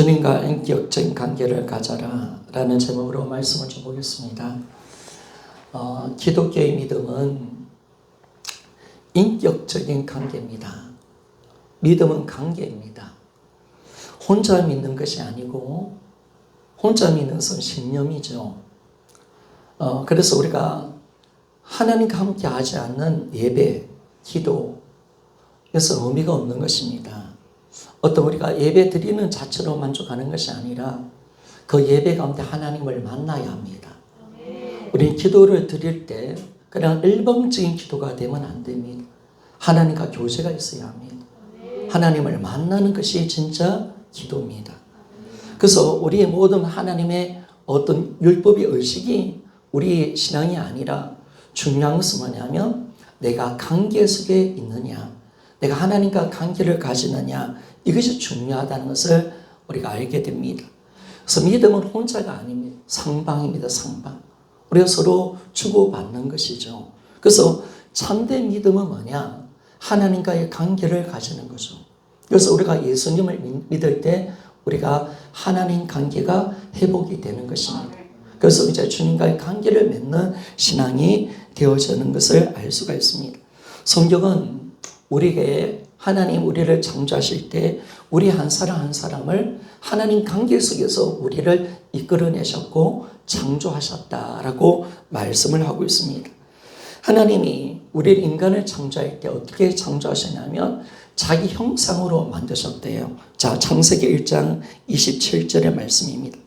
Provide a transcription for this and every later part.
주님과 인격적인 관계를 가져라 라는 제목으로 말씀을 좀 보겠습니다. 기독교의 믿음은 인격적인 관계입니다. 믿음은 관계입니다. 혼자 믿는 것이 아니고 혼자 믿는 것은 신념이죠. 그래서 우리가 하나님과 함께 하지 않는 예배, 기도, 그래서 의미가 없는 것입니다. 어떤 우리가 예배 드리는 자체로 만족하는 것이 아니라 그 예배 가운데 하나님을 만나야 합니다. 우리 기도를 드릴 때 그냥 일방적인 기도가 되면 안 됩니다. 하나님과 교제가 있어야 합니다. 하나님을 만나는 것이 진짜 기도입니다. 그래서 우리의 모든 하나님의 어떤 율법의 의식이 우리 신앙이 아니라 중요한 것은 뭐냐면 내가 관계 속에 있느냐, 내가 하나님과 관계를 가지느냐, 이것이 중요하다는 것을 우리가 알게 됩니다. 그래서 믿음은 혼자가 아닙니다. 상방입니다. 상방. 우리가 서로 주고받는 것이죠. 그래서 참된 믿음은 뭐냐? 하나님과의 관계를 가지는 거죠. 그래서 우리가 예수님을 믿을 때 우리가 하나님 관계가 회복이 되는 것입니다. 그래서 이제 주님과의 관계를 맺는 신앙이 되어지는 것을 알 수가 있습니다. 성경은 우리에게 하나님 우리를 창조하실 때 우리 한 사람 한 사람을 하나님 관계 속에서 우리를 이끌어내셨고 창조하셨다라고 말씀을 하고 있습니다. 하나님이 우리 인간을 창조할 때 어떻게 창조하셨냐면 자기 형상으로 만드셨대요. 자, 창세기 1장 27절의 말씀입니다.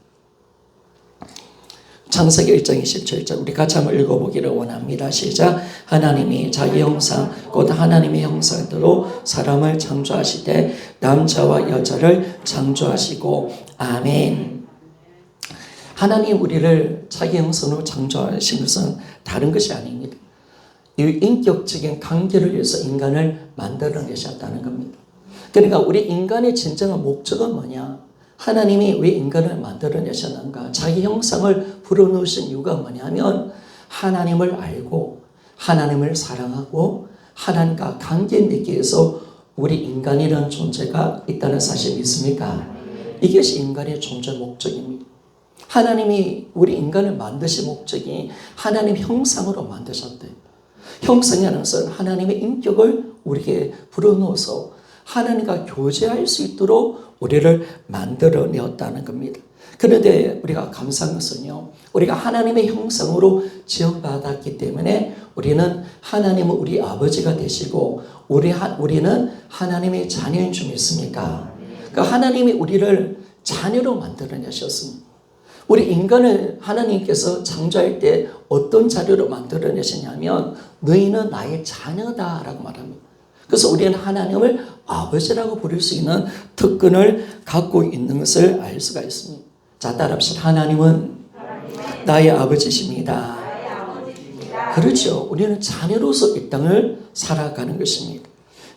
창세기 1장 27절 우리 같이 한번 읽어보기를 원합니다. 시작. 하나님이 자기 형상 곧 하나님의 형상대로 사람을 창조하시되 남자와 여자를 창조하시고 아멘. 하나님 우리를 자기 형상으로 창조하신 것은 다른 것이 아닙니다. 이 인격적인 관계를 위해서 인간을 만들어내셨다는 겁니다. 그러니까 우리 인간의 진정한 목적은 뭐냐? 하나님이 왜 인간을 만들어내셨는가? 자기 형상을 불어넣으신 이유가 뭐냐면 하나님을 알고 하나님을 사랑하고 하나님과 관계 맺기 위해서 우리 인간이라는 존재가 있다는 사실 믿습니까? 이것이 인간의 존재 목적입니다. 하나님이 우리 인간을 만드신 목적이 하나님 형상으로 만드셨대요. 형상이라는 것은 하나님의 인격을 우리에게 불어넣어서 하나님과 교제할 수 있도록 우리를 만들어내었다는 겁니다. 그런데 우리가 감사한 것은요, 우리가 하나님의 형상으로 지원받았기 때문에 우리는 하나님은 우리 아버지가 되시고 우리는 하나님의 자녀인 줄 믿습니까? 그러니까 하나님이 우리를 자녀로 만들어내셨습니다. 우리 인간을 하나님께서 창조할 때 어떤 자료로 만들어내셨냐면 너희는 나의 자녀다라고 말합니다. 그래서 우리는 하나님을 아버지라고 부를 수 있는 특권을 갖고 있는 것을 알 수가 있습니다. 자, 따라합시다. 하나님은 나의 아버지십니다. 그렇죠. 우리는 자녀로서 이 땅을 살아가는 것입니다.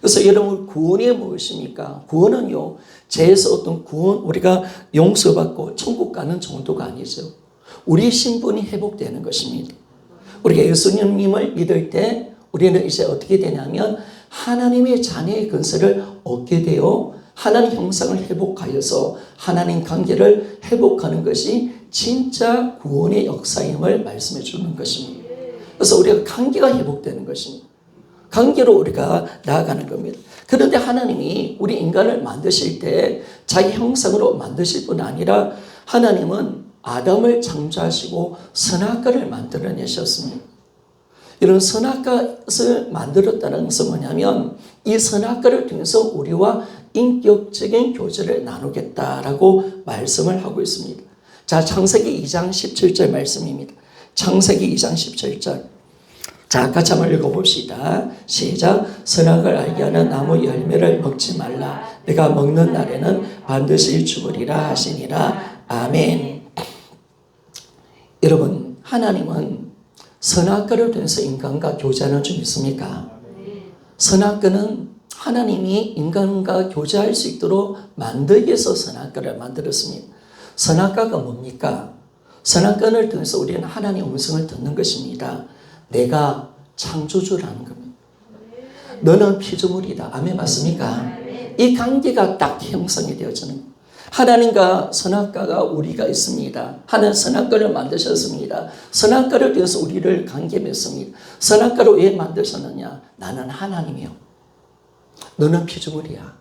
그래서 여러분 구원이 무엇입니까? 구원은요, 죄에서 어떤 구원, 우리가 용서받고 천국 가는 정도가 아니죠. 우리의 신분이 회복되는 것입니다. 우리가 예수님을 믿을 때 우리는 이제 어떻게 되냐면 하나님의 자녀의 근세를 얻게 되어 하나님 형상을 회복하여서 하나님 관계를 회복하는 것이 진짜 구원의 역사임을 말씀해 주는 것입니다. 그래서 우리가 관계가 회복되는 것입니다. 관계로 우리가 나아가는 겁니다. 그런데 하나님이 우리 인간을 만드실 때 자기 형상으로 만드실 뿐 아니라 하나님은 아담을 창조하시고 선악과를 만들어내셨습니다. 이런 선악과를 만들었다는 것은 뭐냐면 이 선악과를 통해서 우리와 인격적인 교제를 나누겠다라고 말씀을 하고 있습니다. 자, 창세기 2장 17절 말씀입니다. 창세기 2장 17절. 자, 같이 한번 읽어봅시다. 시작. 선악을 알게 하는 나무 열매를 먹지 말라. 내가 먹는 날에는 반드시 죽으리라 하시니라. 아멘. 여러분, 하나님은 선악과를 통해서 인간과 교제하는 줄 믿습니까? 선악과는 하나님이 인간과 교제할 수 있도록 만들기 위해서 선악과를 만들었습니다. 선악과가 뭡니까? 선악과를 통해서 우리는 하나님의 음성을 듣는 것입니다. 내가 창조주라는 겁니다. 너는 피조물이다. 아멘 맞습니까? 이 관계가 딱 형성이 되어지는 겁니다. 하나님과 선악과가 우리가 있습니다. 하나님 선악과를 만드셨습니다. 선악과를 통해서 우리를 관계 맺습니다. 선악과를 왜 만드셨느냐? 나는 하나님이요, 너는 피조물이야.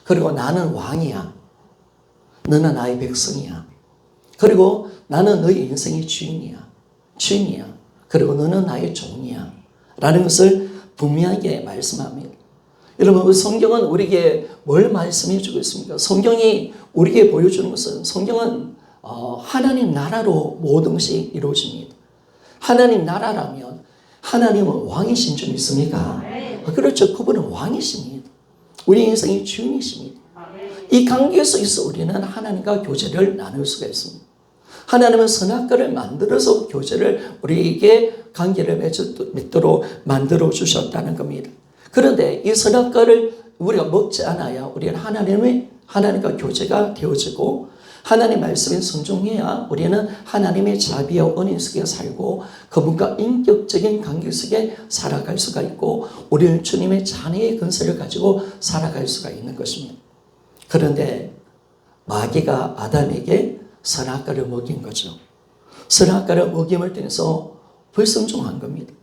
그리고 나는 왕이야, 너는 나의 백성이야. 그리고 나는 너의 인생의 주인이야. 그리고 너는 나의 종이야. 라는 것을 분명하게 말씀합니다. 여러분, 성경은 우리에게 뭘 말씀해 주고 있습니까? 성경이 우리에게 보여주는 것은, 성경은 하나님 나라로 모든 것이 이루어집니다. 하나님 나라라면 하나님은 왕이신 줄 믿습니까? 그렇죠. 그분은 왕이십니다. 우리 인생의 주인이십니다. 이 관계 속에서 우리는 하나님과 교제를 나눌 수가 있습니다. 하나님은 선악과를 만들어서 교제를 우리에게 관계를 맺도록 만들어 주셨다는 겁니다. 그런데 이 선악과를 우리가 먹지 않아야 우리는 하나님과 교제가 되어지고, 하나님 말씀에 순종해야 우리는 하나님의 자비와 은혜 속에 살고 그분과 인격적인 관계 속에 살아갈 수가 있고, 우리는 주님의 자녀의 근세를 가지고 살아갈 수가 있는 것입니다. 그런데 마귀가 아담에게 선악과를 먹인 거죠. 선악과를 먹임을 통해서 불순종한 겁니다.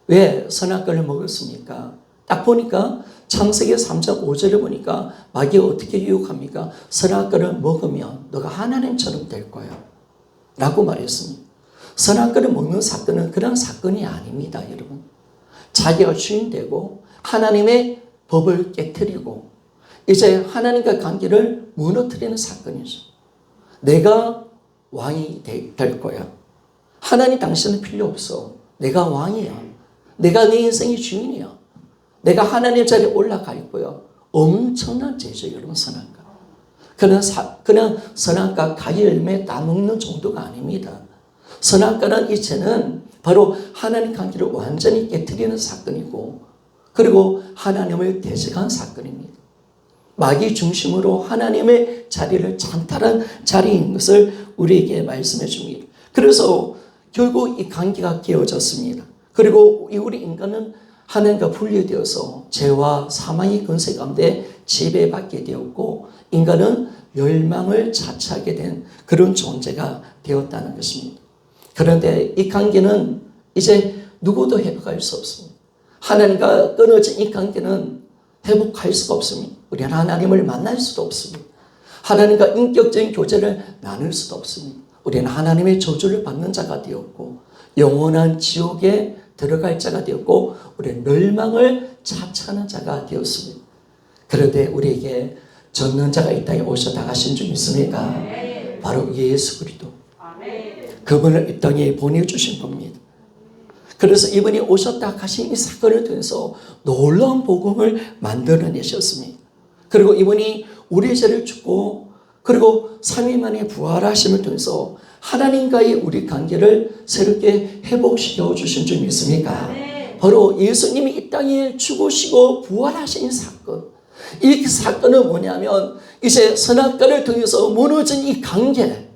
왜 선악과를 먹었습니까? 딱 보니까 창세기 3장 5절을 보니까 마귀가 어떻게 유혹합니까? 선악과를 먹으면 너가 하나님처럼 될 거야 라고 말했습니다. 선악과를 먹는 사건은 그런 사건이 아닙니다, 여러분. 자기가 주인 되고 하나님의 법을 깨트리고 이제 하나님과 관계를 무너뜨리는 사건이죠. 내가 왕이 될 거야. 하나님 당신은 필요 없어. 내가 왕이야. 내가 내 인생의 주인이야. 내가 하나님 자리에 올라갈 거야. 엄청난 죄죠, 여러분, 선악과. 그냥 선악과 가지 열매 따먹는 정도가 아닙니다. 선악과는 이 죄는 바로 하나님 관계를 완전히 깨트리는 사건이고, 그리고 하나님을 대적한 사건입니다. 마귀 중심으로 하나님의 자리를 찬탈한 자리인 것을 우리에게 말씀해 줍니다. 그래서 결국 이 관계가 깨어졌습니다. 그리고 우리 인간은 하나님과 분리되어서 죄와 사망의 권세 가운데 지배받게 되었고, 인간은 멸망을 자처하게 된 그런 존재가 되었다는 것입니다. 그런데 이 관계는 이제 누구도 회복할 수 없습니다. 하나님과 끊어진 이 관계는 회복할 수가 없습니다. 우리는 하나님을 만날 수도 없습니다. 하나님과 인격적인 교제를 나눌 수도 없습니다. 우리는 하나님의 저주를 받는 자가 되었고 영원한 지옥에 들어갈 자가 되었고 우리는 멸망을 자처하는 자가 되었습니다. 그런데 우리에게 젖는 자가 이 땅에 오셔 나가신 줄 믿습니까? 바로 예수 그리스도. 그분을 이 땅에 보내주신 겁니다. 그래서 이분이 오셨다 가신 이 사건을 통해서 놀라운 복음을 만들어내셨습니다. 그리고 이분이 우리의 죄를 죽고 그리고 3일 만에 부활하심을 통해서 하나님과의 우리 관계를 새롭게 회복시켜 주신 줄 믿습니까? 바로 예수님이 이 땅에 죽으시고 부활하신 사건. 이 사건은 뭐냐면 이제 선악과를 통해서 무너진 이 관계,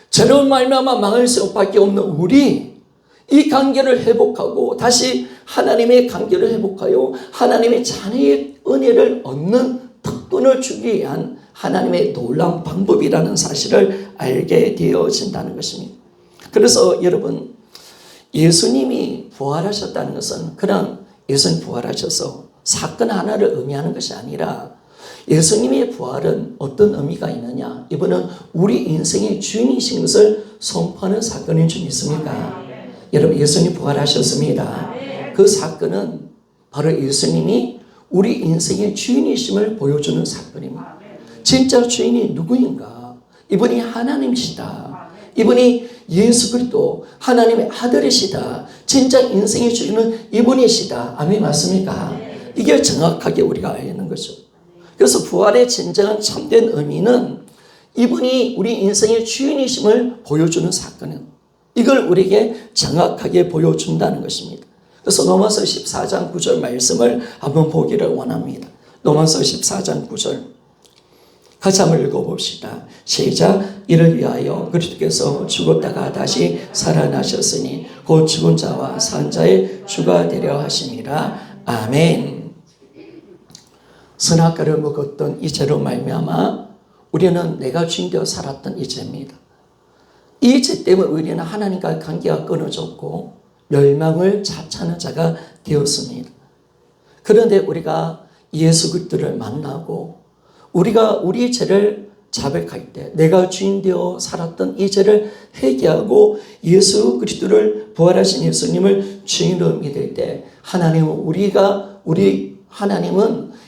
죄로 말미암아 망할 수밖에 없는 우리, 이 관계를 회복하고 다시 하나님의 관계를 회복하여 하나님의 자녀의 은혜를 얻는 특권을 주기 위한 하나님의 놀라운 방법이라는 사실을 알게 되어진다는 것입니다. 그래서 여러분, 예수님이 부활하셨다는 것은 그냥 예수님 부활하셔서 사건 하나를 의미하는 것이 아니라 예수님의 부활은 어떤 의미가 있느냐? 이분은 우리 인생의 주인이신 것을 선포하는 사건인 줄 믿습니까? 여러분, 예수님 부활하셨습니다. 그 사건은 바로 예수님이 우리 인생의 주인이심을 보여주는 사건입니다. 진짜 주인이 누구인가? 이분이 하나님이시다. 이분이 예수 그리스도 하나님의 아들이시다. 진짜 인생의 주인은 이분이시다. 아멘, 맞습니까? 이게 정확하게 우리가 알는 거죠. 그래서 부활의 진정한 참된 의미는 이분이 우리 인생의 주인이심을 보여주는 사건은 이걸 우리에게 정확하게 보여준다는 것입니다. 그래서 로마서 14장 9절 말씀을 한번 보기를 원합니다. 로마서 14장 9절 같이 한번 읽어봅시다. 시작. 이를 위하여 그리스도께서 죽었다가 다시 살아나셨으니 곧 죽은 자와 산 자의 주가 되려 하심이라. 아멘. 선악과를 먹었던 이 죄로 말미암아 우리는 내가 주인 되어 살았던 이 죄입니다. 이 죄 때문에 우리는 하나님과 관계가 끊어졌고 멸망을 자처하는 자가 되었습니다. 그런데 우리가 예수 그리스도를 만나고 우리가 우리 죄를 자백할 때 내가 주인 되어 살았던 이 죄를 회개하고 예수 그리스도를 부활하신 예수님을 주인으로 믿을 때 하나님은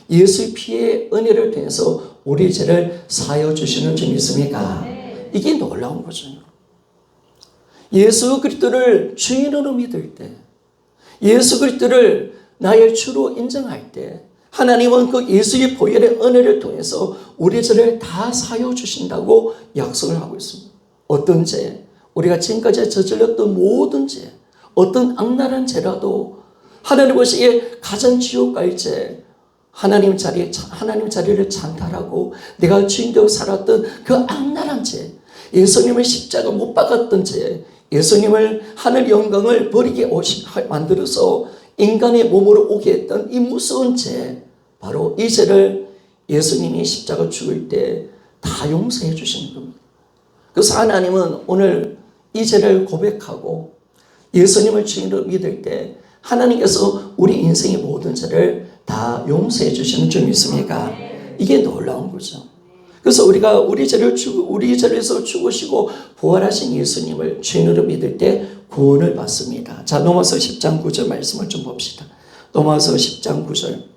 예수의 피의 은혜를 통해서 우리 죄를 사하여 주시는 줄 믿습니까? 이게 놀라운 거죠. 예수 그리스도를 주인으로 믿을 때, 예수 그리스도를 나의 주로 인정할 때 하나님은 그 예수의 보혈의 은혜를 통해서 우리 죄를 다 사하여 주신다고 약속을 하고 있습니다. 어떤 죄, 우리가 지금까지 저질렀던 모든 죄, 어떤 악랄한 죄라도 하나님 보시기에 가장 지옥 갈 죄, 하나님 자리를 찬탈하고 내가 주인되어 살았던 그 악랄한 죄, 예수님을 십자가 못 박았던 죄, 예수님을 하늘 영광을 버리게 만들어서 인간의 몸으로 오게 했던 이 무서운 죄, 바로 이 죄를 예수님이 십자가 죽을 때 다 용서해 주시는 겁니다. 그래서 하나님은 오늘 이 죄를 고백하고 예수님을 주인으로 믿을 때 하나님께서 우리 인생의 모든 죄를 다 용서해 주시는 줄 믿습니까? 이게 놀라운 거죠. 그래서 우리가 우리 죄에서 죽으시고 부활하신 예수님을 주인으로 믿을 때 구원을 받습니다. 자, 로마서 10장 9절 말씀을 좀 봅시다. 로마서 10장 9절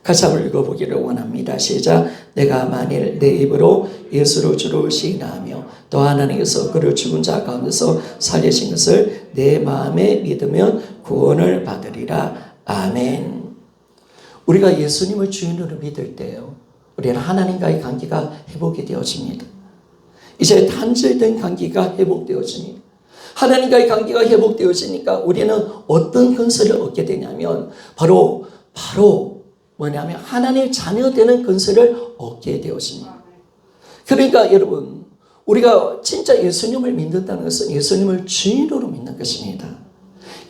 같이 한번 읽어보기를 원합니다. 시작. 내가 만일 내 입으로 예수를 주로 시인하며 또 하나님께서 그를 죽은 자 가운데서 살리신 것을 내 마음에 믿으면 구원을 받으리라. 아멘. 우리가 예수님을 주인으로 믿을 때요, 우리는 하나님과의 관계가 회복이 되어집니다. 이제 단절된 관계가 회복되어집니다. 하나님과의 관계가 회복되어지니까 우리는 어떤 근세를 얻게 되냐면 바로 뭐냐면 하나님의 자녀 되는 근세를 얻게 되어집니다. 그러니까 여러분, 우리가 진짜 예수님을 믿는다는 것은 예수님을 주인으로 믿는 것입니다.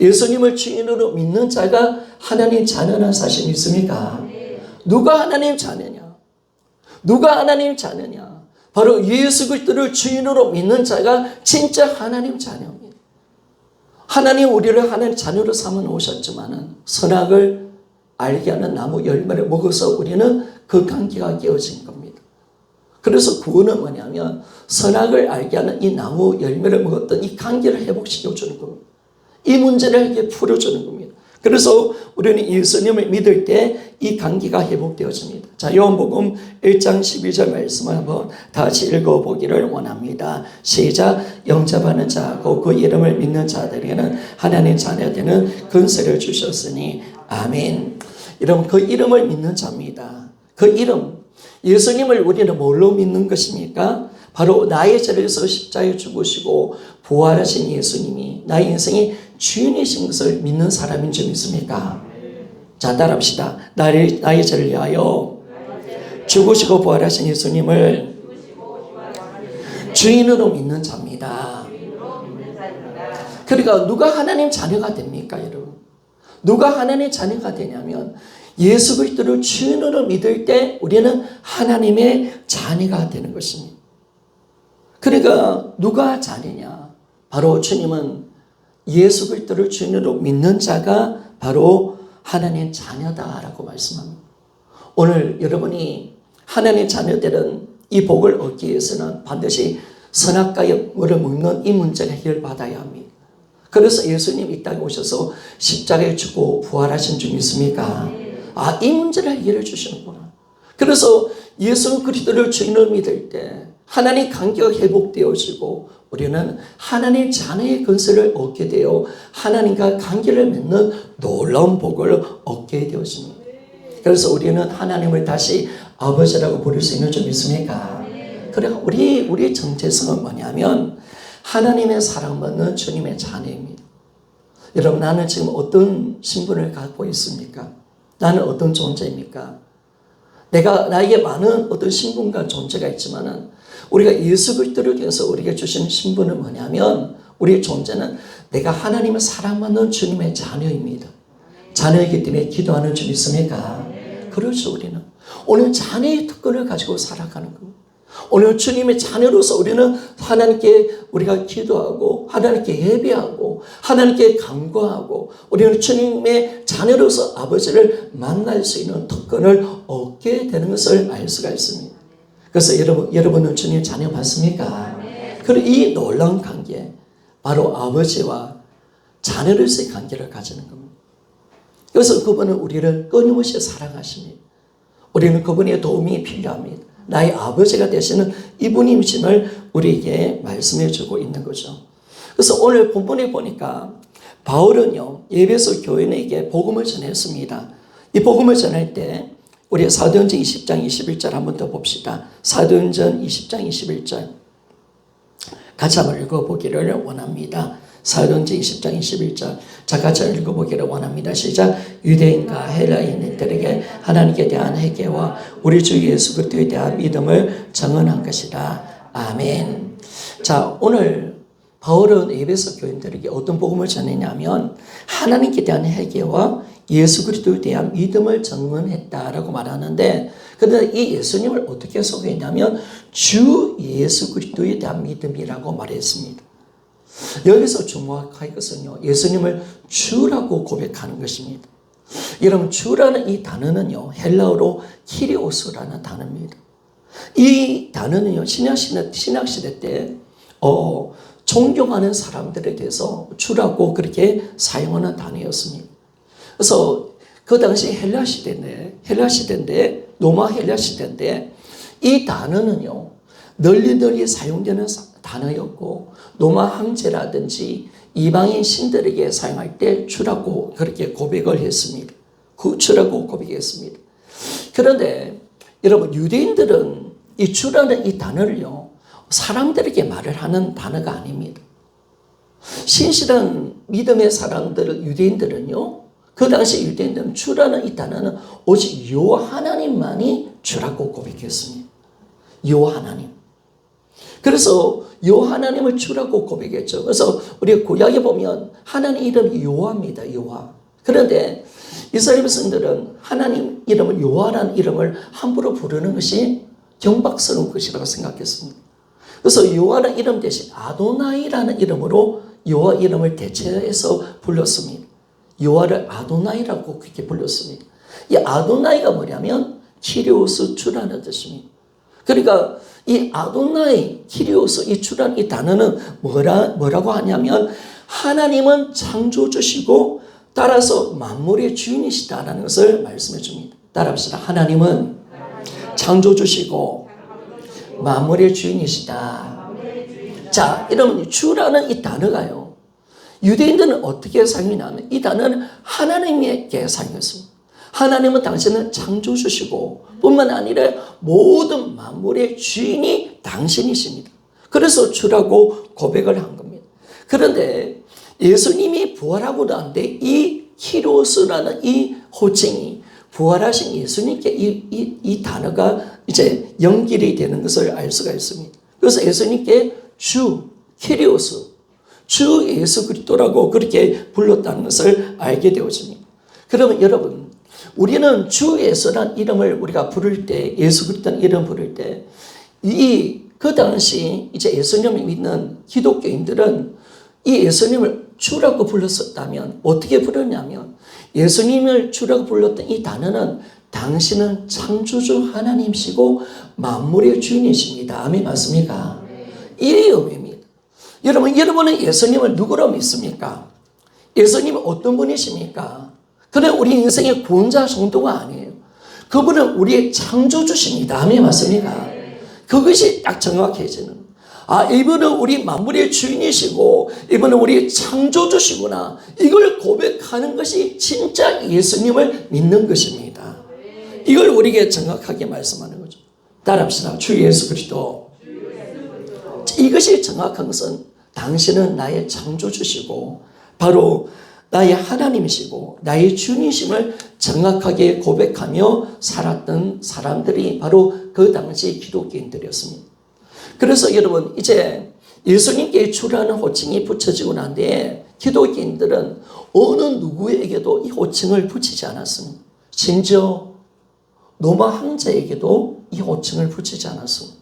예수님을 주인으로 믿는 자가 하나님 자녀라는 사실 믿습니까? 누가 하나님 자녀냐? 누가 하나님 자녀냐? 바로 예수 그리스도를 주인으로 믿는 자가 진짜 하나님 자녀입니다. 하나님 우리를 하나님 자녀로 삼아 놓으셨지만은 선악을 알게 하는 나무 열매를 먹어서 우리는 그 관계가 깨어진 겁니다. 그래서 구원은 뭐냐면 선악을 알게 하는 이 나무 열매를 먹었던 이 관계를 회복시켜주는 겁니다. 이 문제를 이렇게 풀어주는 겁니다. 그래서 우리는 예수님을 믿을 때 이 관계가 회복되어집니다. 자, 요한복음 1장 12절 말씀을 한번 다시 읽어보기를 원합니다. 시작. 영접하는 자고 그 이름을 믿는 자들에게는 하나님 자녀 되는 권세를 주셨으니 아멘. 여러분, 그 이름을 믿는 자입니다. 그 이름, 예수님을 우리는 뭘로 믿는 것입니까? 바로 나의 죄를 위해서 십자가에 죽으시고 부활하신 예수님이 나의 인생의 주인이신 것을 믿는 사람인 줄 믿습니까? 자, 따라합시다. 나의 죄를 위하여 죽으시고 부활하신 예수님을 주인으로 믿는 자입니다. 그러니까 누가 하나님 자녀가 됩니까, 여러분? 누가 하나님의 자녀가 되냐면 예수 그리스도를 주인으로 믿을 때 우리는 하나님의 자녀가 되는 것입니다. 그러니까 누가 자녀냐? 바로 주님은 예수 그리스도를 주인으로 믿는 자가 바로 하나님의 자녀다라고 말씀합니다. 오늘 여러분이 하나님의 자녀들은 이 복을 얻기 위해서는 반드시 선악과 영을 먹는 이 문제가 해결받아야 합니다. 그래서 예수님 이 땅에 오셔서 십자가에 죽고 부활하신 줄 믿습니까? 아, 이 문제를 해결해 주시는구나. 그래서 예수 그리스도를 주인으로 믿을 때 하나님 관계가 회복되어지고 우리는 하나님 자녀의 권세를 얻게 되어 하나님과 관계를 맺는 놀라운 복을 얻게 되어집니다. 그래서 우리는 하나님을 다시 아버지라고 부를 수 있는 줄 믿습니까? 그러니까 우리의 정체성은 뭐냐면 하나님의 사랑받는 주님의 자녀입니다. 여러분, 나는 지금 어떤 신분을 갖고 있습니까? 나는 어떤 존재입니까? 나에게 많은 어떤 신분과 존재가 있지만은 우리가 예수 그리스도를 통해서 우리에게 주신 신분은 뭐냐면 우리의 존재는 내가 하나님을 사랑받는 주님의 자녀입니다. 자녀이기 때문에 기도하는 줄 믿습니까? 그렇죠, 우리는. 오늘 자녀의 특권을 가지고 살아가는 겁니다. 오늘 주님의 자녀로서 우리는 하나님께 우리가 기도하고 하나님께 예배하고 하나님께 간구하고 우리는 주님의 자녀로서 아버지를 만날 수 있는 특권을 얻게 되는 것을 알 수가 있습니다. 그래서 여러분은 주님 자녀 맞습니까? 그리고 이 놀라운 관계, 바로 아버지와 자녀로서의 관계를 가지는 겁니다. 그래서 그분은 우리를 끊임없이 사랑하십니다. 우리는 그분의 도움이 필요합니다. 나의 아버지가 되시는 이분임을 우리에게 말씀해 주고 있는 거죠. 그래서 오늘 본문에 보니까 바울은요, 에베소 교인에게 복음을 전했습니다. 이 복음을 전할 때 우리 사도행전 20장 21절 한번 더 봅시다. 사도행전 20장 21절 같이 한번 읽어보기를 원합니다. 사도행전 20장 21절 자, 같이 읽어보기를 원합니다. 시작. 유대인과 헬라인들에게 하나님께 대한 회개와 우리 주 예수 그리스도에 대한 믿음을 증언한 것이다. 아멘. 자, 오늘 바울은 에베소 교인들에게 어떤 복음을 전했냐면 하나님께 대한 회개와 예수 그리스도에 대한 믿음을 증언했다라고 말하는데, 그런데 이 예수님을 어떻게 소개했냐면 주 예수 그리스도에 대한 믿음이라고 말했습니다. 여기서 주목할 것은요, 예수님을 주라고 고백하는 것입니다. 여러분, 주라는 이 단어는요, 헬라어로 키리오스라는 단어입니다. 이 단어는요, 신약시대 때 존경하는 사람들에 대해서 주라고 그렇게 사용하는 단어였습니다. 그래서 그 당시 헬라 시대인데 로마 헬라 시대인데 이 단어는요, 널리 사용되는 단어였고 로마 황제라든지 이방인 신들에게 사용할 때 주라고 그렇게 고백을 했습니다. 그 주라고 고백했습니다. 그런데 여러분, 유대인들은 이 주라는 이 단어를요, 사람들에게 말을 하는 단어가 아닙니다. 신실한 믿음의 사람들, 유대인들은요, 그 당시 유대인들은 주라는 이 단어는 오직 여호와 하나님만이 주라고 고백했습니다. 여호와 하나님. 그래서 여호와 하나님을 주라고 고백했죠. 그래서 우리 구약에 보면 하나님 이름이 여호와입니다. 여호와. 그런데 이스라엘 백성들은 하나님 이름을 여호와라는 이름을 함부로 부르는 것이 경박스러운 것이라고 생각했습니다. 그래서 여호와라는 이름 대신 아도나이라는 이름으로 여호와 이름을 대체해서 불렀습니다. 여호와를 아도나이라고 그렇게 불렀습니다. 이 아도나이가 뭐냐면 키리오스 주라는 뜻입니다. 그러니까 이 아도나이, 키리오스, 이 주라는 이 단어는 뭐라고 하냐면 하나님은 창조주시고 따라서 만물의 주인이시다라는 것을 말씀해 줍니다. 따라합시다. 하나님은 창조주시고 만물의 주인이시다. 자, 이러면 주라는 이 단어가요, 유대인들은 어떻게 사용하냐면 이 단어는 하나님에게 사용했습니다. 하나님은 당신은 창조주시고 뿐만 아니라 모든 만물의 주인이 당신이십니다. 그래서 주라고 고백을 한 겁니다. 그런데 예수님이 부활하고 나는데 이 키로스라는 이 호칭이 부활하신 예수님께 이 단어가 이제 연결이 되는 것을 알 수가 있습니다. 그래서 예수님께 주, 키리오스, 주 예수 그리스도라고 그렇게 불렀다는 것을 알게 되어집니다. 그러면 여러분, 우리는 주 예수라는 이름을 우리가 부를 때, 예수 그리스도라는 이름 부를 때, 그 당시 이제 예수님을 믿는 기독교인들은 이 예수님을 주라고 불렀었다면 어떻게 부르냐면, 예수님을 주라고 불렀던 이 단어는 당신은 창조주 하나님이시고 만물의 주인이십니다. 아멘, 맞습니까? 이 의미입니다. 여러분은 예수님을 누구로 믿습니까? 예수님은 어떤 분이십니까? 그는 우리 인생의 구원자 정도가 아니에요. 그분은 우리의 창조주십니다. 아멘, 맞습니까? 그것이 딱 정확해지는, 이분은 우리 만물의 주인이시고 이분은 우리 창조주시구나, 이걸 고백하는 것이 진짜 예수님을 믿는 것입니다. 이걸 우리에게 정확하게 말씀하는 거죠. 따라합시다. 주 예수 그리스도. 이것이 정확한 것은 당신은 나의 창조주시고 바로 나의 하나님이시고 나의 주님이심을 정확하게 고백하며 살았던 사람들이 바로 그 당시 기독교인들이었습니다. 그래서 여러분, 이제 예수님께 주라는 호칭이 붙여지고 난 뒤에 기독교인들은 어느 누구에게도 이 호칭을 붙이지 않았습니다. 심지어 로마 황제에게도 이 호칭을 붙이지 않았습니다.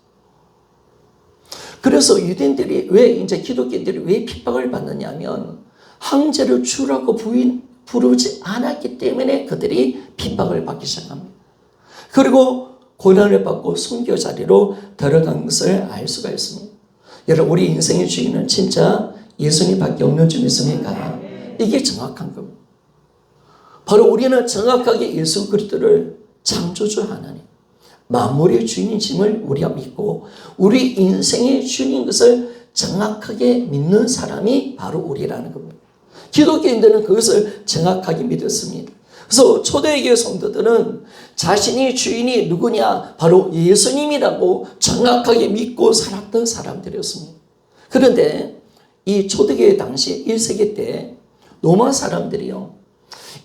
그래서 유대인들이 이제 기독교인들이 왜 핍박을 받느냐면 황제를 주라고 부르지 않았기 때문에 그들이 핍박을 받기 시작합니다. 그리고 고난을 받고 순교 자리로 들어간 것을 알 수가 있습니다. 여러분, 우리 인생의 주인은 진짜 예수님밖에 없는 줄 믿습니까? 이게 정확한 겁니다. 바로 우리는 정확하게 예수 그리스도를 창조주 하나님, 만물의 주인이심을 우리가 믿고 우리 인생의 주인인 것을 정확하게 믿는 사람이 바로 우리라는 겁니다. 기독교인들은 그것을 정확하게 믿었습니다. 그래서 초대교회 성도들은 자신이 주인이 누구냐? 바로 예수님이라고 정확하게 믿고 살았던 사람들이었습니다. 그런데 이 초대교회 당시 1세기 때 로마 사람들이요,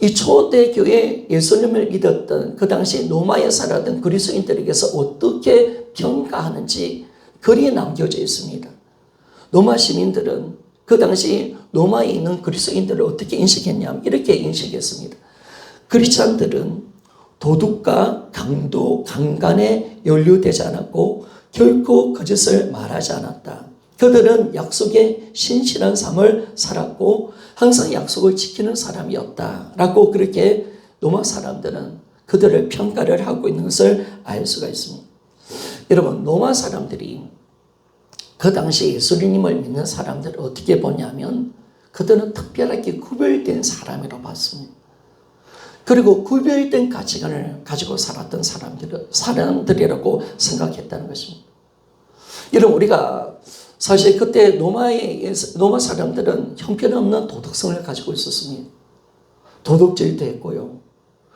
이 초대교회 예수님을 믿었던 그 당시 로마에 살았던 그리스도인들에게서 어떻게 평가하는지 글이 남겨져 있습니다. 로마 시민들은 그 당시 로마에 있는 그리스도인들을 어떻게 인식했냐면 이렇게 인식했습니다. 크리스찬들은 도둑과 강도, 강간에 연루되지 않았고 결코 거짓을 말하지 않았다. 그들은 약속에 신실한 삶을 살았고 항상 약속을 지키는 사람이었다 라고 그렇게 로마 사람들은 그들을 평가를 하고 있는 것을 알 수가 있습니다. 여러분, 로마 사람들이 그 당시 예수님을 믿는 사람들을 어떻게 보냐면 그들은 특별하게 구별된 사람이라고 봤습니다. 그리고 구별된 가치관을 가지고 살았던 사람들이라고 생각했다는 것입니다. 여러분, 우리가 사실 그때 로마 사람들은 형편없는 도덕성을 가지고 있었습니다. 도덕질도 했고요.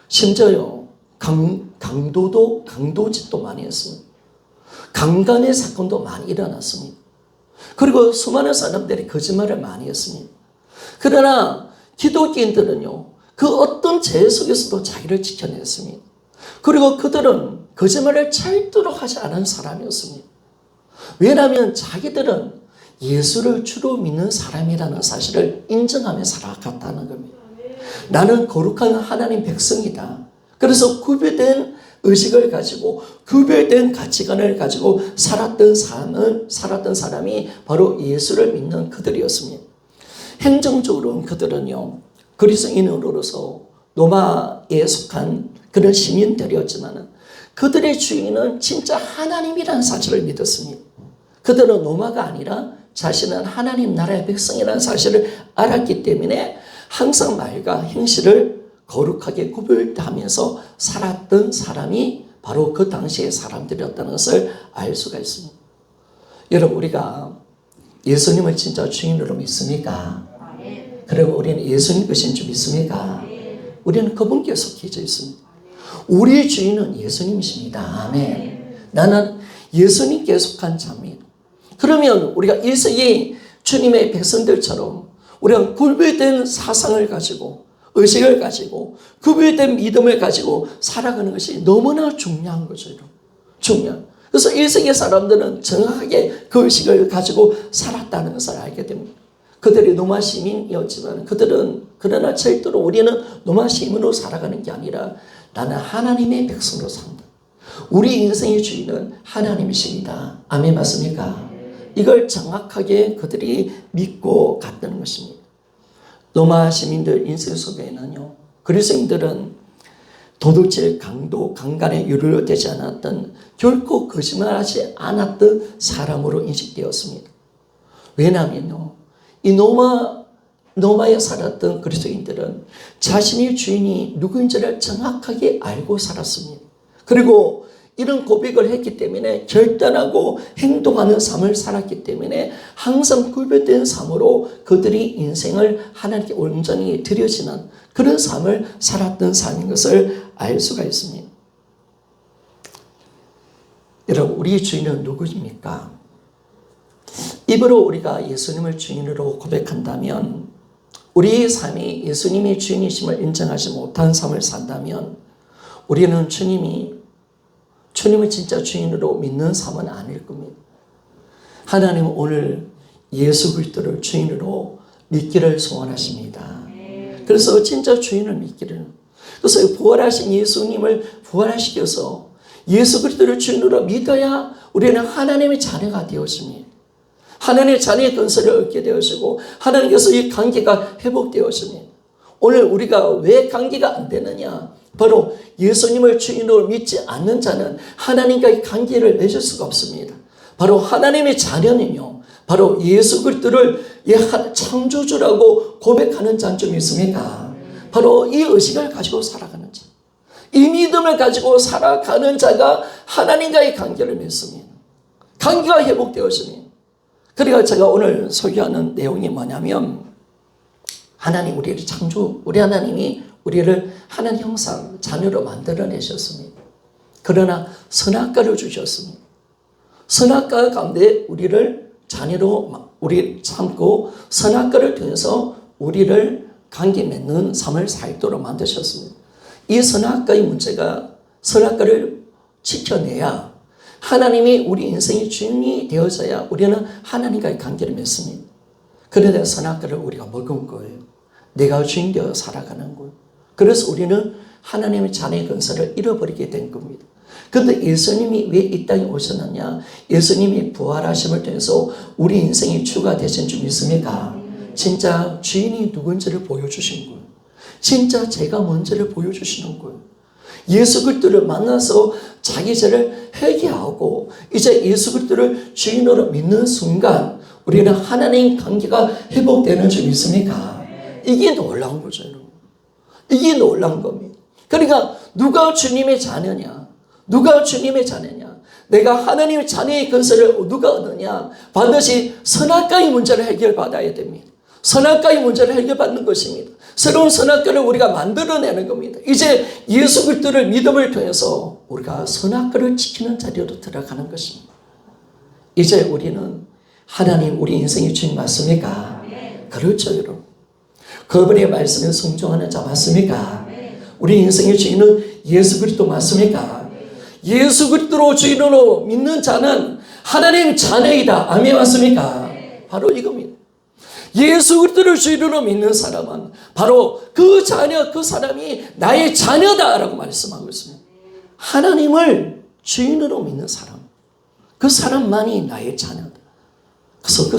심지어요, 강도짓도 많이 했습니다. 강간의 사건도 많이 일어났습니다. 그리고 수많은 사람들이 거짓말을 많이 했습니다. 그러나 기독교인들은요, 그 어떤 죄 속에서도 자기를 지켜냈습니다. 그리고 그들은 거짓말을 절대로 하지 않은 사람이었습니다. 왜냐하면 자기들은 예수를 주로 믿는 사람이라는 사실을 인정하며 살아갔다는 겁니다. 나는 거룩한 하나님 백성이다. 그래서 구별된 의식을 가지고 구별된 가치관을 가지고 살았던 사람이 바로 예수를 믿는 그들이었습니다. 행정적으로는 그들은요, 그리스도인으로서 로마에 속한 그런 시민들이었지만 그들의 주인은 진짜 하나님이라는 사실을 믿었습니다. 그들은 로마가 아니라 자신은 하나님 나라의 백성이라는 사실을 알았기 때문에 항상 말과 행실을 거룩하게 구별하면서 살았던 사람이 바로 그 당시의 사람들이었다는 것을 알 수가 있습니다. 여러분, 우리가 예수님을 진짜 주인으로 믿습니까? 그리고 우리는 예수님 것인 줄 믿습니까? 우리는 그분께 속해져 있습니다. 우리의 주인은 예수님이십니다. 아멘. 나는 예수님께 속한 자입니다. 그러면 우리가 일세기 주님의 백성들처럼 우리가 구별된 사상을 가지고 의식을 가지고 구별된 믿음을 가지고 살아가는 것이 너무나 중요한 거죠. 그래서 1세기 사람들은 정확하게 그 의식을 가지고 살았다는 것을 알게 됩니다. 그들이 로마 시민이었지만 그러나 절대로 우리는 로마 시민으로 살아가는 게 아니라 나는 하나님의 백성으로 산다. 우리 인생의 주인은 하나님이십니다. 아멘, 맞습니까? 이걸 정확하게 그들이 믿고 갔다는 것입니다. 로마 시민들 인생 속에는요, 그리스도인들은 도둑질, 강도, 강간에 연루되지 않았던, 결코 거짓말하지 않았던 사람으로 인식되었습니다. 왜냐하면요, 이 로마에 살았던 그리스도인들은 자신의 주인이 누구인지를 정확하게 알고 살았습니다. 그리고 이런 고백을 했기 때문에 결단하고 행동하는 삶을 살았기 때문에 항상 구별된 삶으로 그들이 인생을 하나님께 온전히 드려지는 그런 삶을 살았던 삶인 것을 알 수가 있습니다. 여러분, 우리의 주인은 누구입니까? 입으로 우리가 예수님을 주인으로 고백한다면, 우리의 삶이 예수님이 주인이심을 인정하지 못한 삶을 산다면 우리는 주님을 진짜 주인으로 믿는 삶은 아닐 겁니다. 하나님은 오늘 예수 그리스도를 주인으로 믿기를 소원하십니다. 그래서 진짜 주인을 믿기를, 그래서 부활하신 예수님을 부활시켜서 예수 그리스도를 주인으로 믿어야 우리는 하나님의 자녀가 되었습니다. 하나님의 자녀의 근세를 얻게 되었고 하나님께서 이 관계가 회복되었습니다. 오늘 우리가 왜 관계가 안 되느냐? 바로 예수님을 주인으로 믿지 않는 자는 하나님과의 관계를 맺을 수가 없습니다. 바로 하나님의 자녀는요, 바로 예수 그리스도를 창조주라고 고백하는 자는 좀 있습니까? 바로 이 의식을 가지고 살아가는 자, 이 믿음을 가지고 살아가는 자가 하나님과의 관계를 맺습니다. 관계가 회복되었습니다. 그러니까 제가 오늘 소개하는 내용이 뭐냐면, 하나님 우리를 우리 하나님이 우리를 하나님 형상 자녀로 만들어내셨습니다. 그러나 선악과를 주셨습니다. 선악과 가운데 우리를 자녀로 우리 참고 선악과를 통해서 우리를 관계 맺는 삶을 살도록 만드셨습니다. 이 선악과의 문제가, 선악과를 지켜내야 하나님이 우리 인생의 주인이 되어져야 우리는 하나님과의 관계를 맺습니다. 그런데 선악과를 우리가 먹은 거예요. 내가 주인 되어 살아가는 거예요. 그래서 우리는 하나님의 자녀의 근세를 잃어버리게 된 겁니다. 그런데 예수님이 왜 이 땅에 오셨느냐? 예수님이 부활하심을 통해서 우리 인생의 주가 되신 줄 믿습니까? 진짜 주인이 누군지를 보여주신 거예요. 진짜 제가 뭔지를 보여주시는 거예요. 예수 그리스도를 만나서 자기 죄를 회개하고 이제 예수 그리스도를 주인으로 믿는 순간 우리는 하나님 관계가 회복되는 줄 믿습니까? 이게 놀라운 거죠. 이게 놀라운 겁니다. 그러니까 누가 주님의 자녀냐? 누가 주님의 자녀냐? 내가 하나님의 자녀의 근세를 누가 얻느냐? 반드시 선악과의 문제를 해결받아야 됩니다. 선악과의 문제를 해결받는 것입니다. 새로운 선악과를 우리가 만들어내는 겁니다. 이제 예수 그리스도를 믿음을 통해서 우리가 선악과를 지키는 자리로 들어가는 것입니다. 이제 우리는 하나님 우리 인생의 주인 맞습니까? 그렇죠, 여러분. 그분의 말씀에 순종하는 자 맞습니까? 우리 인생의 주인은 예수 그리스도 맞습니까? 예수 그리스도로 주인으로 믿는 자는 하나님 자녀이다. 아멘 맞습니까? 바로 이겁니다. 예수 그리스도를 주인으로 믿는 사람은 바로 그 자녀, 그 사람이 나의 자녀다라고 말씀하고 있습니다. 하나님을 주인으로 믿는 사람, 그 사람만이 나의 자녀다. 그래서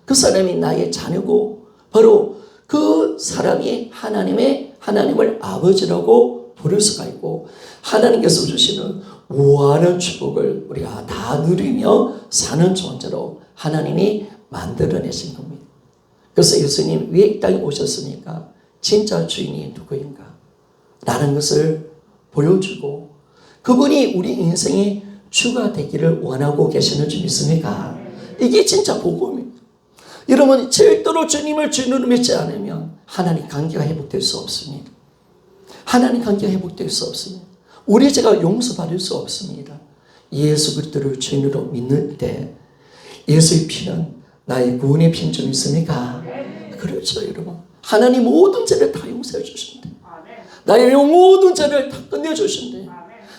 그 사람이 나의 자녀고 바로 그 사람이 하나님을 아버지라고 부를 수가 있고 하나님께서 주시는 무한한 축복을 우리가 다 누리며 사는 존재로 하나님이 만들어내신 겁니다. 그래서 예수님 왜 이 땅에 오셨습니까? 진짜 주인이 누구인가? 라는 것을 보여주고 그분이 우리 인생의 주가 되기를 원하고 계시는 줄 믿습니까? 이게 진짜 복음입니다. 여러분 절대로 주님을 주인으로 믿지 않으면 하나님 관계가 회복될 수 없습니다. 하나님 관계가 회복될 수 없습니다. 우리 죄가 용서받을 수 없습니다. 예수 그리스도를 주인으로 믿는 때 예수의 피는 나의 구원의 피인 줄 믿습니까? 그렇죠, 여러분. 하나님 모든 죄를 다 용서해 주신대. 나의 모든 죄를 다 끝내주신대.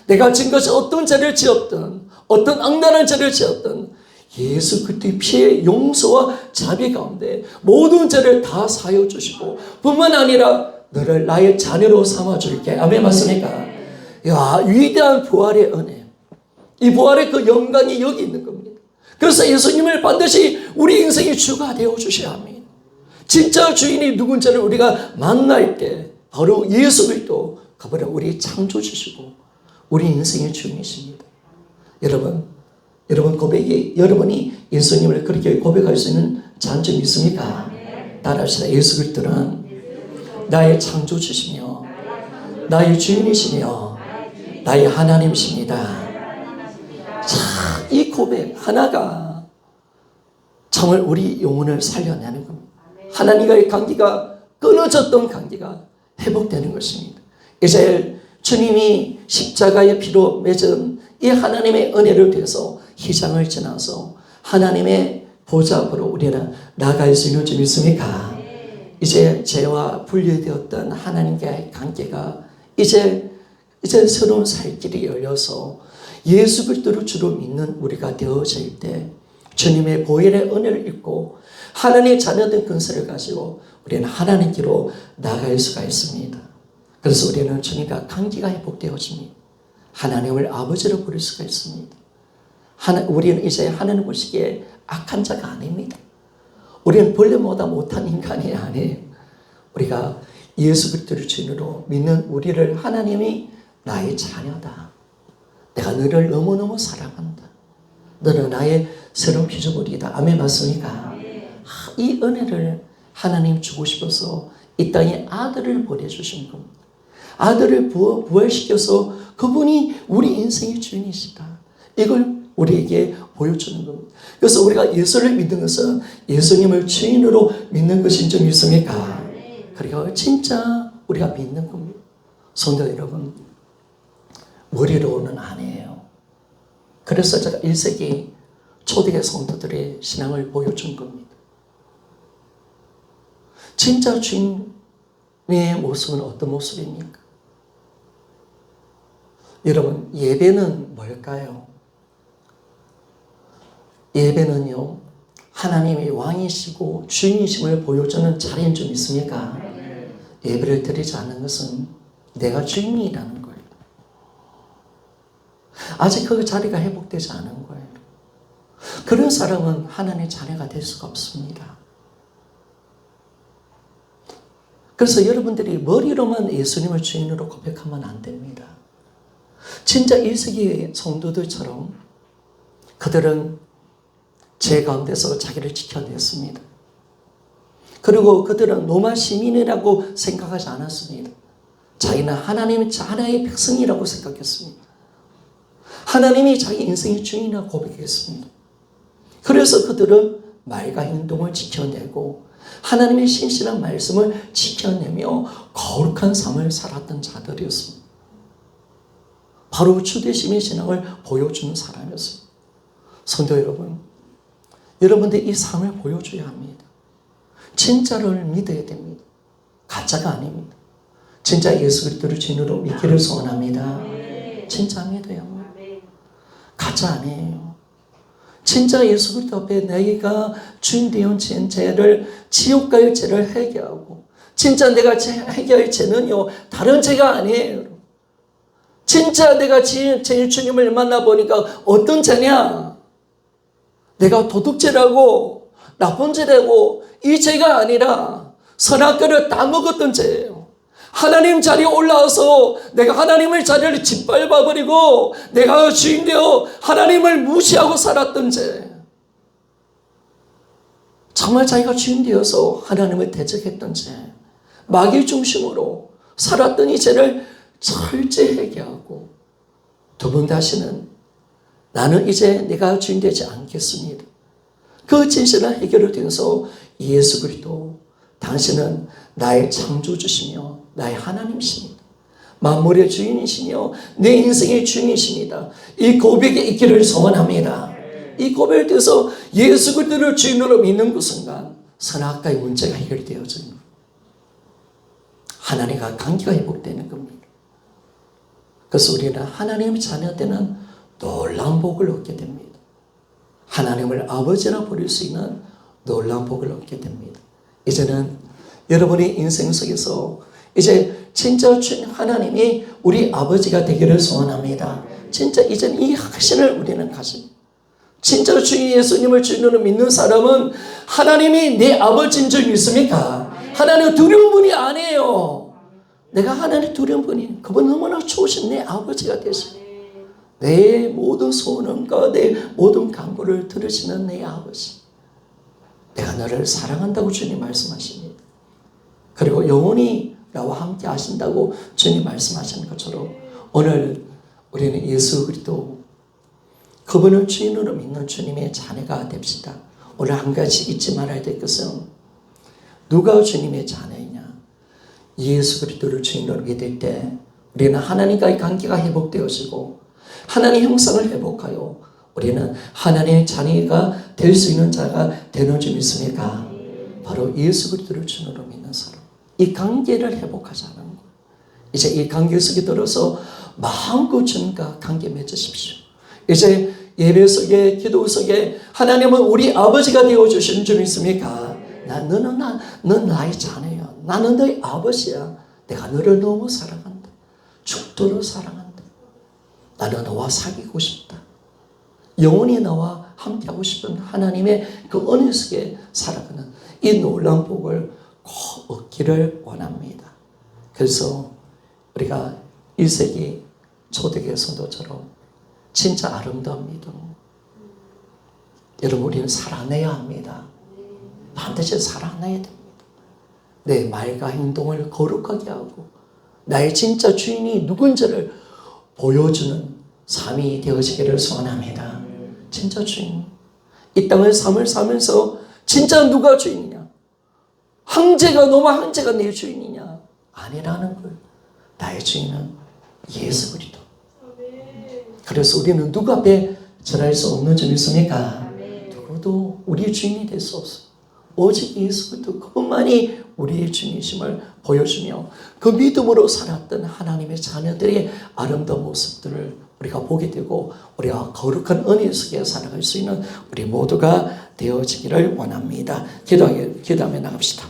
내가 지은 것이 어떤 죄를 지었든 어떤 악랄한 죄를 지었든 예수 그리스도의 피의 용서와 자비 가운데 모든 죄를 다 사여 주시고 뿐만 아니라 너를 나의 자녀로 삼아줄게. 아멘 맞습니까? 야, 위대한 부활의 은혜. 이 부활의 그 영광이 여기 있는 겁니다. 그래서 예수님을 반드시 우리 인생의 주가 되어주셔야 합니다. 진짜 주인이 누군지를 우리가 만날 때 바로 예수 그리스도 그분은 우리 창조주시고 우리 인생의 주인이십니다. 여러분 고백이 여러분이 예수님을 그렇게 고백할 수 있는 자는 있습니까? 따라합시다. 예수 그리스도는 나의 창조주시며 나의 주인이시며 나의 하나님이십니다. 자, 이 고백 하나가 정말 우리 영혼을 살려내는 겁니다. 하나님과의 관계가 끊어졌던 관계가 회복되는 것입니다. 이제 주님이 십자가의 피로 맺은 이 하나님의 은혜를 통해서 희생을 지나서 하나님의 보좌 앞으로 우리는 나갈 수 있는 줄 믿습니까? 이제 죄와 분리되었던 하나님과의 관계가 이제 새로운 살 길이 열려서 예수 그리스도를 주로 믿는 우리가 되어질 때 주님의 보혈의 은혜를 입고 하나님의 자녀된 근세를 가지고 우리는 하나님께로 나갈 수가 있습니다. 그래서 우리는 주님과 관계가 회복되어집니다. 하나님을 아버지로 부를 수가 있습니다. 우리는 이제 하나님 보시기에 악한 자가 아닙니다. 우리는 본래보다 못한 인간이 아니에요. 우리가 예수 그리스도를 주인으로 믿는 우리를 하나님이 나의 자녀다. 내가 너를 너무너무 사랑한다. 너는 나의 새로운 피조물이다. 아멘 맞습니까? 이 은혜를 하나님 주고 싶어서 이 땅에 아들을 보내주신 겁니다. 아들을 부활시켜서 그분이 우리 인생의 주인이시다. 이걸 우리에게 보여주는 겁니다. 그래서 우리가 예수를 믿는 것은 예수님을 주인으로 믿는 것인 줄 믿습니까? 그리고 진짜 우리가 믿는 겁니다. 성도 여러분, 머리로는 아니에요. 그래서 제가 1세기 초대의 성도들의 신앙을 보여준 겁니다. 진짜 주인의 모습은 어떤 모습입니까? 여러분, 예배는 뭘까요? 예배는요, 하나님이 왕이시고 주인이심을 보여주는 자리인 줄 믿습니까? 예배를 드리지 않는 것은 내가 주인이라는 거예요. 아직 그 자리가 회복되지 않은 거예요. 그런 사람은 하나님의 자녀가 될 수가 없습니다. 그래서 여러분들이 머리로만 예수님을 주인으로 고백하면 안 됩니다. 진짜 1세기 성도들처럼 그들은 죄 가운데서 자기를 지켜냈습니다. 그리고 그들은 로마 시민이라고 생각하지 않았습니다. 자기는 하나님의 자녀의 백성이라고 생각했습니다. 하나님이 자기 인생의 주인이라고 고백했습니다. 그래서 그들은 말과 행동을 지켜내고 하나님의 신실한 말씀을 지켜내며 거룩한 삶을 살았던 자들이었습니다. 바로 주대심의 신앙을 보여주는 사람이었습니다. 성도 여러분, 여러분들 이 삶을 보여줘야 합니다. 진짜를 믿어야 됩니다. 가짜가 아닙니다. 진짜 예수 그리스도를 주인으로 믿기를 소원합니다. 진짜 믿어야 합니다. 가짜 아니에요. 진짜 예수 그리스도 앞에 내가 주인 되어 진 죄를, 지옥과의 죄를 해결하고, 진짜 내가 해결할 죄는요 다른 죄가 아니에요. 진짜 내가 주님을 만나보니까 어떤 죄냐? 내가 도둑죄라고 나쁜 죄라고 이 죄가 아니라 선악과를 다 먹었던 죄예요. 하나님 자리에 올라와서 내가 하나님의 자리를 짓밟아버리고 내가 주인 되어 하나님을 무시하고 살았던 죄. 정말 자기가 주인 되어서 하나님을 대적했던 죄. 마귀 중심으로 살았던 이 죄를 철저히 회개하고 두 번 다시는 나는 이제 내가 주인 되지 않겠습니다. 그 진실한 해결을 통해서 예수 그리스도 당신은 나의 창조주시며 나의 하나님이십니다. 만물의 주인이시며 내 인생의 주인이십니다. 이 고백에 있기를 소원합니다. 이 고백을 통해서 예수 그리스도를 주인으로 믿는 그 순간 선악과의 문제가 해결되어집니다. 하나님과 관계가 회복되는 겁니다. 그래서 우리는 하나님의 자녀되는 놀라운 복을 얻게 됩니다. 하나님을 아버지라 부를 수 있는 놀라운 복을 얻게 됩니다. 이제는 여러분의 인생 속에서 이제 진짜 하나님이 우리 아버지가 되기를 소원합니다. 진짜 이제는 이 확신을 우리는 가집니다. 진짜 주인 예수님을 주인으로 믿는 사람은 하나님이 내 아버지인 줄 믿습니까? 하나님은 두려운 분이 아니에요. 내가 하나님 두려운 분이 그분 너무나 좋으신 내 아버지가 되십니다. 내 모든 소원과 내 모든 간구를 들으시는 내 아버지. 내가 너를 사랑한다고 주님 말씀하십니다. 그리고 영원히 나와 함께 하신다고 주님 말씀하시는 것처럼 오늘 우리는 예수 그리스도 그분을 주인으로 믿는 주님의 자녀가 됩시다. 오늘 한 가지 잊지 말아야 될 것은 누가 주님의 자녀이냐? 예수 그리스도를 주인으로 믿을 때 우리는 하나님과의 관계가 회복되어지고 하나님의 형상을 회복하여 우리는 하나님의 자녀가 될 수 있는 자가 되는 줄 믿습니까? 바로 예수 그리스도를 주인으로 믿는 사람. 이 관계를 회복하자는 거예요. 이제 이 관계 속에 들어서 마음껏 주님과 관계 맺으십시오. 이제 예배 속에 기도 속에 하나님은 우리 아버지가 되어주시는 줄 믿습니까? 넌 나의 자녀야. 나는 너의 아버지야. 내가 너를 너무 사랑한다. 죽도록 사랑한다. 나는 너와 사귀고 싶다. 영원히 나와 함께하고 싶은 하나님의 그 은혜 속에 살아가는 이 놀라운 복을 꼭 얻기를 원합니다. 그래서 우리가 1세기 초대교회 성도처럼 진짜 아름다운 믿음, 여러분 우리는 살아내야 합니다. 반드시 살아내야 됩니다. 내 말과 행동을 거룩하게 하고 나의 진짜 주인이 누군지를 보여주는 삶이 되어지기를 소원합니다. 진짜 주인, 이 땅의 삶을 살면서 진짜 누가 주인이냐? 황제가 너만 황제가 내 주인이냐? 아니라는 걸. 나의 주인은 예수 그리스도. 그래서 우리는 누구 앞에 절할 수 없는 점 있습니까? 누구도 우리의 주인이 될 수 없어요. 오직 예수 그리스도 그분만이 우리의 주님이심을 보여주며 그 믿음으로 살았던 하나님의 자녀들의 아름다운 모습들을 우리가 보게 되고 우리가 거룩한 은혜 속에 살아갈 수 있는 우리 모두가 되어지기를 원합니다. 기도하며 나갑시다.